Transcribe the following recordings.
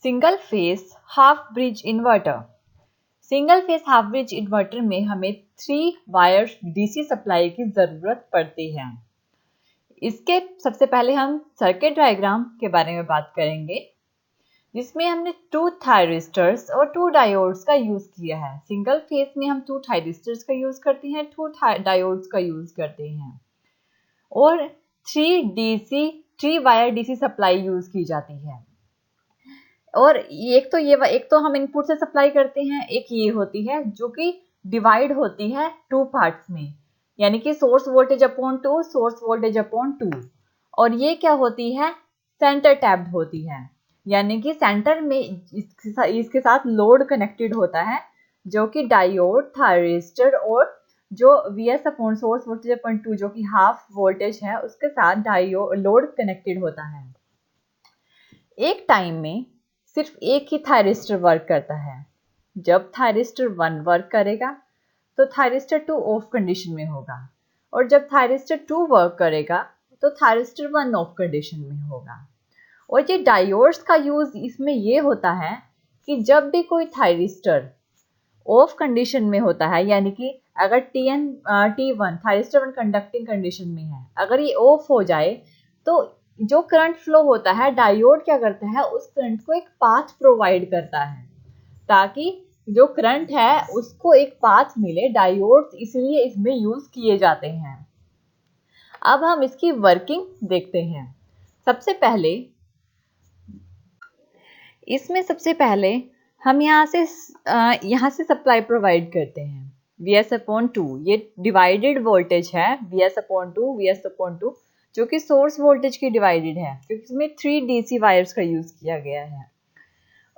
Single phase half bridge inverter. Single phase half bridge inverter में हमें 3 wire DC supply की ज़रूरत पड़ती है। इसके सबसे पहले हम सर्किट डायग्राम के बारे में बात करेंगे, जिसमें हमने 2 थायरिस्टर्स और 2 डायोड्स का यूज़ किया है। सिंगल फेस में हम 2 थायरिस्टर्स का यूज़ करते हैं, 2 डायोड्स का यूज़ करते हैं और 3 वायर डीसी सप्लाई यूज़ की जाती है। और एक तो हम इनपुट से सप्लाई करते हैं, एक ये होती है जो कि डिवाइड होती है 2 पार्ट्स में, यानी कि source voltage upon 2, source voltage upon 2। और ये क्या होती है, सेंटर टैप्ड होती है, यानी कि सेंटर में इसके साथ लोड कनेक्टेड होता है, जो कि डायोड, थायरिस्टर और जो Vs upon source voltage upon 2 जो कि हाफ वोल्टेज है, उसके साथ लोड कनेक्टेड होता है। एक टाइम में सिर्फ एक ही थायरिस्टर वर्क करता है। जब थायरिस्टर 1 वर्क करेगा तो थायरिस्टर 2 ऑफ कंडीशन में होगा, और जब थायरिस्टर 2 वर्क करेगा तो थायरिस्टर 1 ऑफ कंडीशन में होगा। और ये डायोड्स का यूज इसमें ये होता है कि जब भी कोई थायरिस्टर ऑफ कंडीशन में होता है, यानी कि अगर T1 थायरिस्टर 1 कंडक्टिंग कंडीशन में है, अगर ये ऑफ हो जाए तो जो करंट फ्लो होता है, डायोड क्या करता है, उस करंट को एक पाथ प्रोवाइड करता है ताकि जो करंट है उसको एक पाथ मिले। डायोड इसलिए इसमें यूज किए जाते हैं। अब हम इसकी वर्किंग देखते हैं। सबसे पहले हम यहाँ से सप्लाई प्रोवाइड करते हैं Vs अपॉन 2। ये डिवाइडेड वोल्टेज है Vs अपॉन 2, जो कि सोर्स वोल्टेज की डिवाइडेड है, क्योंकि इसमें 3 डीसी वायर्स का यूज किया गया है।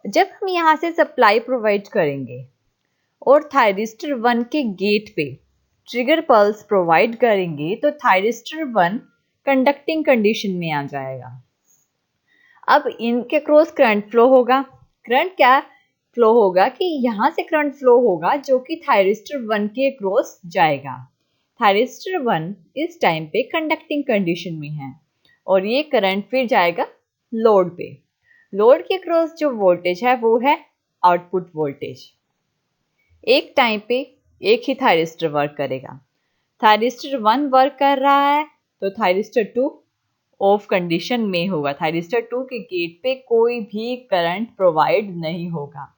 जब हम यहाँ से सप्लाई प्रोवाइड करेंगे और थायरिस्टर 1 के गेट पे ट्रिगर पल्स प्रोवाइड करेंगे तो थायरिस्टर 1 कंडक्टिंग कंडीशन में आ जाएगा। अब इनके क्रॉस करंट फ्लो होगा। करंट क्या फ्लो होगा कि यहाँ से करंट फ्लो होगा जो कि थायरिस्टर 1 के क्रॉस जाएगा। थायरिस्टर 1 इस टाइम पे कंडक्टिंग कंडीशन में है और ये करंट फिर जाएगा लोड पे। लोड के क्रॉस जो वोल्टेज है वो है आउटपुट वोल्टेज। एक टाइम पे एक ही थायरिस्टर वर्क करेगा। थायरिस्टर 1 वर्क कर रहा है तो थायरिस्टर 2 ऑफ कंडीशन में होगा। थायरिस्टर 2 के गेट पे कोई भी करंट प्रोवाइड नहीं होगा।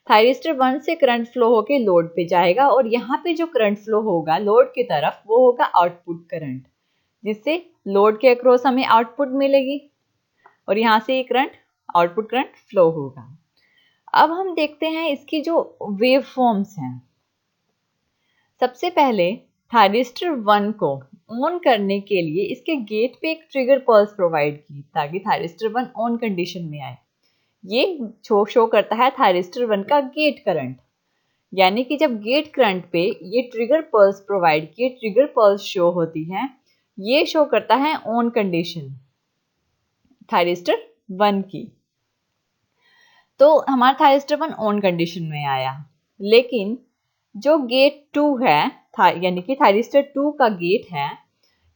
थायरिस्टर 1 से करंट फ्लो होके लोड पे जाएगा और यहाँ पे जो करंट फ्लो होगा लोड की तरफ वो होगा आउटपुट करंट, जिससे लोड के अक्रॉस हमें आउटपुट मिलेगी और यहाँ से ये करंट आउटपुट करंट फ्लो होगा। अब हम देखते हैं इसकी जो वेव फॉर्म्स हैं। सबसे पहले थायरिस्टर 1 को ऑन करने के लिए इसके गेट पे एक ट्रिगर पल्स प्रोवाइड की ताकि थायरिस्टर 1 ऑन कंडीशन में आए। ये शो करता है थायरिस्टर 1 का गेट करंट, यानी कि जब गेट करंट पे ये ट्रिगर पल्स प्रोवाइड किए, ट्रिगर पल्स शो होती है, ये शो करता है ऑन कंडीशन थायरिस्टर 1 की। तो हमारा थायरिस्टर 1 ऑन कंडीशन में आया, लेकिन जो गेट 2 है, यानी कि थायरिस्टर 2 का गेट है,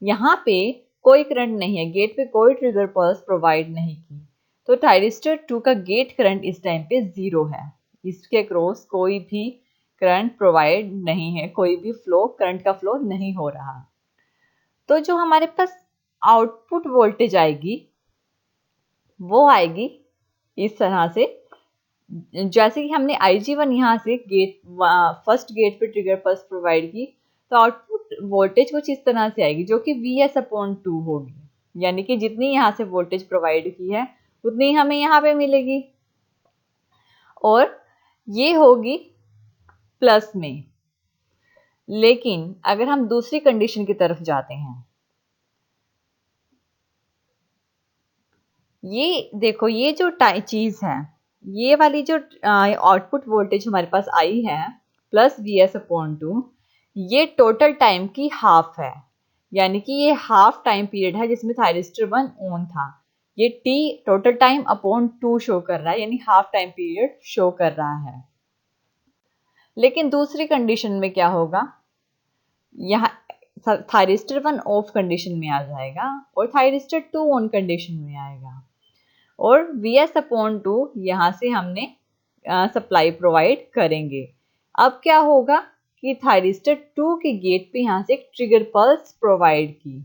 यहाँ पे कोई करंट नहीं है, गेट पे कोई ट्रिगर पल्स प्रोवाइड नहीं की, तो थायरिस्टर 2 का गेट करंट इस टाइम पे 0 है। इसके क्रॉस कोई भी करंट प्रोवाइड नहीं है, कोई भी करंट का फ्लो नहीं हो रहा। तो जो हमारे पास आउटपुट वोल्टेज आएगी वो आएगी इस तरह से, जैसे कि हमने Ig1 यहाँ से फर्स्ट गेट पे ट्रिगर पल्स प्रोवाइड की, तो आउटपुट वोल्टेज कुछ इस तरह से आएगी जो कि Vs अपॉन 2 होगी, यानी कि जितनी यहाँ से वोल्टेज प्रोवाइड की है उतनी हमें यहाँ पे मिलेगी, और ये होगी प्लस में। लेकिन अगर हम दूसरी कंडीशन की तरफ जाते हैं, ये देखो, ये जो चीज है, ये वाली जो आउटपुट वोल्टेज हमारे पास आई है प्लस Vs अपॉन 2, ये टोटल टाइम की हाफ है, यानी कि ये हाफ टाइम पीरियड है जिसमें थायरिस्टर 1 ऑन था। ये T total time upon 2 show कर रहा है, यानी हाफ टाइम पीरियड शो कर रहा है। लेकिन दूसरी कंडीशन में क्या होगा, यहाँ थायरिस्टर 1 ऑफ कंडीशन में आ जाएगा और थायरिस्टर 2 ऑन कंडीशन में आएगा। और Vs/2 यहाँ से हमने सप्लाई प्रोवाइड करेंगे। अब क्या होगा कि थायरिस्टर 2 के गेट पे यहाँ से एक ट्रिगर पल्स प्रोवाइड की।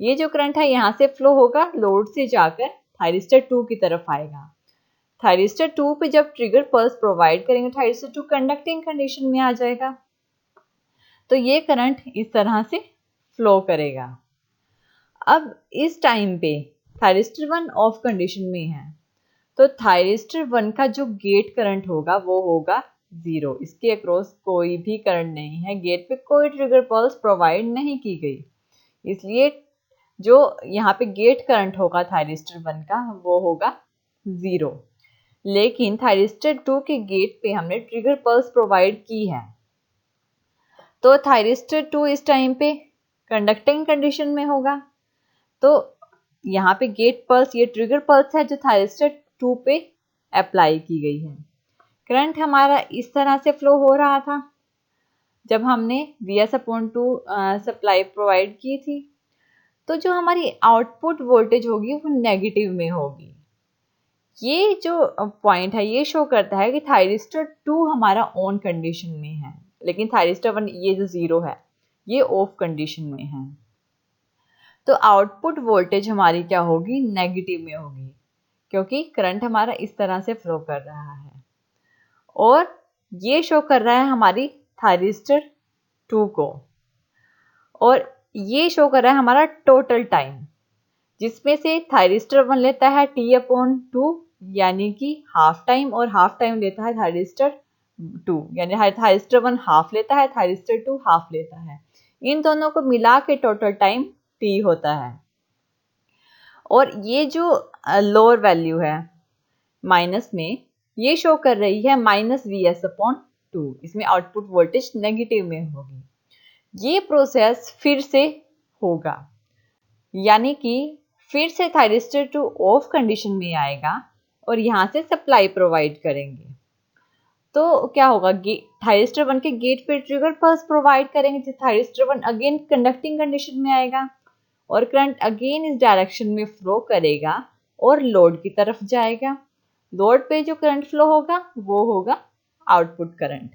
ये जो करंट है यहाँ से फ्लो होगा, लोड से जाकर थायरिस्टर 2 की तरफ आएगा। थायरिस्टर 2 पे जब ट्रिगर पल्स प्रोवाइड करेंगे, थायरिस्टर 2 कंडक्टिंग कंडीशन में आ जाएगा, तो ये करंट इस तरह से फ्लो करेगा। अब इस टाइम पे थायरिस्टर 1 ऑफ कंडीशन में है, तो थायरिस्टर 1 का जो गेट करंट होगा वो होगा 0। इसके अक्रॉस कोई भी करंट नहीं है, गेट पे कोई ट्रिगर पल्स प्रोवाइड नहीं की गई, इसलिए जो यहाँ पे गेट करंट होगा थायरिस्टर 1 का वो होगा 0। लेकिन थायरिस्टर 2 के गेट पे हमने ट्रिगर पल्स प्रोवाइड की है, तो थायरिस्टर 2 इस टाइम पे कंडक्टिंग कंडीशन में होगा। तो यहाँ पे गेट पल्स, ये ट्रिगर पल्स है जो थायरिस्टर 2 पे अप्लाई की गई है। करंट हमारा इस तरह से फ्लो हो रहा था जब हमने Vs/2 सप्लाई प्रोवाइड की थी। तो जो हमारी आउटपुट वोल्टेज होगी वो नेगेटिव में होगी। ये जो पॉइंट है ये शो करता है कि थायरिस्टर 2 हमारा ऑन कंडीशन में है, लेकिन थायरिस्टर 1 ये जो 0 है ये ऑफ कंडीशन में है। तो आउटपुट वोल्टेज हमारी क्या होगी, नेगेटिव में होगी, क्योंकि करंट हमारा इस तरह से फ्लो कर रहा है। और ये शो कर रहा है हमारी थायरिस्टर 2 को, और ये शो कर रहा है हमारा टोटल टाइम, जिसमें से थायरिस्टर 1 लेता है T/2 यानी कि हाफ टाइम, और हाफ टाइम लेता है थायरिस्टर 2, यानी थायरिस्टर 1 हाफ लेता है, थायरिस्टर 2 हाफ लेता है। इन दोनों को मिला के टोटल टाइम T होता है। और ये जो लोअर वैल्यू है माइनस में, ये शो कर रही है -Vs/2, इसमें आउटपुट वोल्टेज नेगेटिव में होगी। ये प्रोसेस फिर से होगा, यानी कि फिर से थायरिस्टर 2 ऑफ कंडीशन में आएगा और यहाँ से सप्लाई प्रोवाइड करेंगे। तो क्या होगा, थायरिस्टर 1 के गेट पे ट्रिगर पल्स प्रोवाइड करेंगे, जिस थायरिस्टर 1 अगेन कंडक्टिंग कंडीशन में आएगा और करंट अगेन इस डायरेक्शन में फ्लो करेगा और लोड की तरफ जाएगा। लोड पे जो करंट फ्लो होगा वो होगा आउटपुट करंट।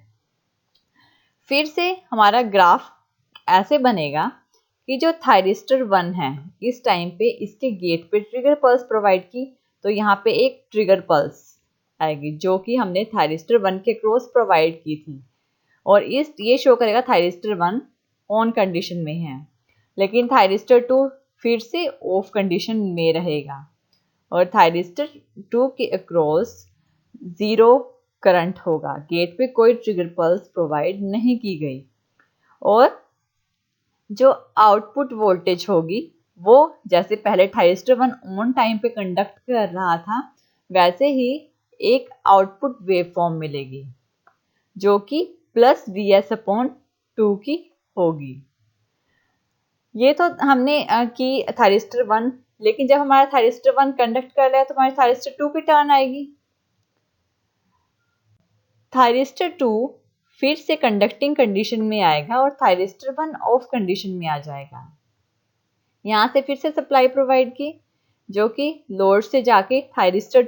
फिर से हमारा ग्राफ ऐसे बनेगा कि जो थायरिस्टर 1 है इस टाइम पे इसके गेट पे ट्रिगर पल्स प्रोवाइड की, तो यहाँ पे एक ट्रिगर पल्स आएगी जो कि हमने थायरिस्टर 1 के क्रॉस प्रोवाइड की थी, और ये शो करेगा थायरिस्टर 1 ऑन कंडीशन में है, लेकिन थायरिस्टर 2 फिर से ऑफ कंडीशन में रहेगा और थायरिस्टर 2 के अक्रॉस 0 करंट होगा, गेट पे कोई ट्रिगर पल्स प्रोवाइड नहीं की गई। और जो आउटपुट वोल्टेज होगी वो जैसे पहले थायरिस्टर 1 ऑन टाइम पे कंडक्ट कर रहा था, वैसे ही एक आउटपुट वेवफॉर्म मिलेगी जो कि +Vs/2 की होगी। ये तो हमने की थायरिस्टर 1, लेकिन जब हमारा थायरिस्टर 1 कंडक्ट कर रहा है तो हमारे थायरिस्टर 2 की टर्न आएगी। थायरिस्टर 2 फिर से कंडक्टिंग कंडीशन में आएगा और थायरिस्टर 1 ऑफ कंडीशन में आ जाएगा। यहाँ से फिर से सप्लाई प्रोवाइड की जो कि लोड से जाके थायरिस्टर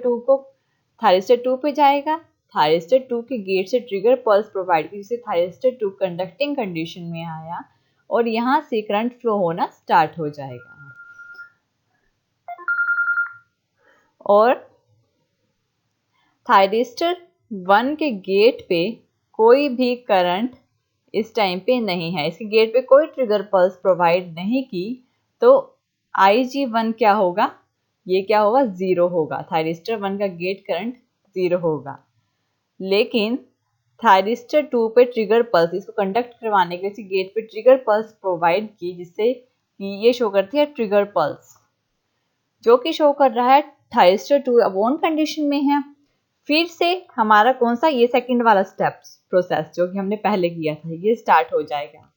2 पे जाएगा। थायरिस्टर 2 के गेट से ट्रिगर पल्स प्रोवाइड की, जिससे थायरिस्टर 2 कंडक्टिंग कंडीशन में आया और यहाँ से करंट फ्लो होना स्टार्ट हो जाएगा। और थायरिस्टर 1 के गेट पे कोई भी करंट इस टाइम पे नहीं है, इसके गेट पे कोई ट्रिगर पल्स प्रोवाइड नहीं की, तो Ig1 क्या होगा, ये क्या होगा, 0 होगा। थायरिस्टर 1 का गेट करंट 0 होगा। लेकिन थायरिस्टर 2 पे ट्रिगर पल्स, इसको कंडक्ट करवाने के लिए गेट पे ट्रिगर पल्स प्रोवाइड की, जिससे कि ये शो करती है ट्रिगर पल्स, जो कि शो कर रहा है थायरिस्टर 2 अब ऑन कंडीशन में है। फिर से हमारा कौन सा, ये सेकंड वाला स्टेप्स प्रोसेस जो कि हमने पहले किया था, ये स्टार्ट हो जाएगा।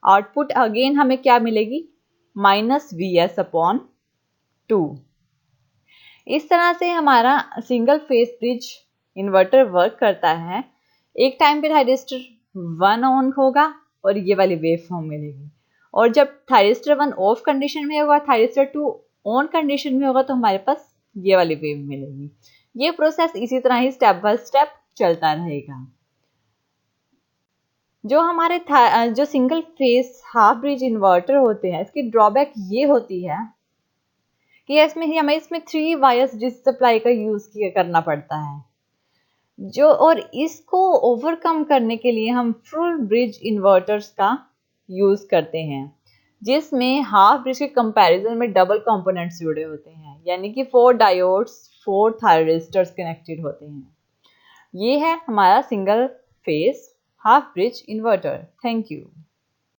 आउटपुट अगेन हमें क्या मिलेगी, -Vs/2। इस तरह से हमारा single phase bridge inverter work करता है। एक टाइम पे थायरिस्टर 1 ऑन होगा और ये वाली वेव फॉर्म मिलेगी, और जब थायरिस्टर 1 ऑफ कंडीशन में होगा, थायरिस्टर 2 ऑन कंडीशन में होगा, तो हमारे पास ये वाली वेव मिलेगी। ये प्रोसेस इसी तरह ही स्टेप बाय स्टेप चलता रहेगा। जो हमारे जो single phase half bridge inverter होते हैं, इसकी ड्रॉबैक ये होती है कि हमें इसमें 3 वायर्स डिस सप्लाई का यूज करना पड़ता है, जो और इसको ओवरकम करने के लिए हम फुल ब्रिज इन्वर्टर्स का यूज करते हैं, जिसमें हाफ ब्रिज के कंपैरिजन में डबल कंपोनेंट्स जुड़े होते हैं, यानी कि 4 डायोड्स 4 थायरिस्टर्स कनेक्टेड होते हैं। ये है हमारा single phase half bridge inverter. Thank you.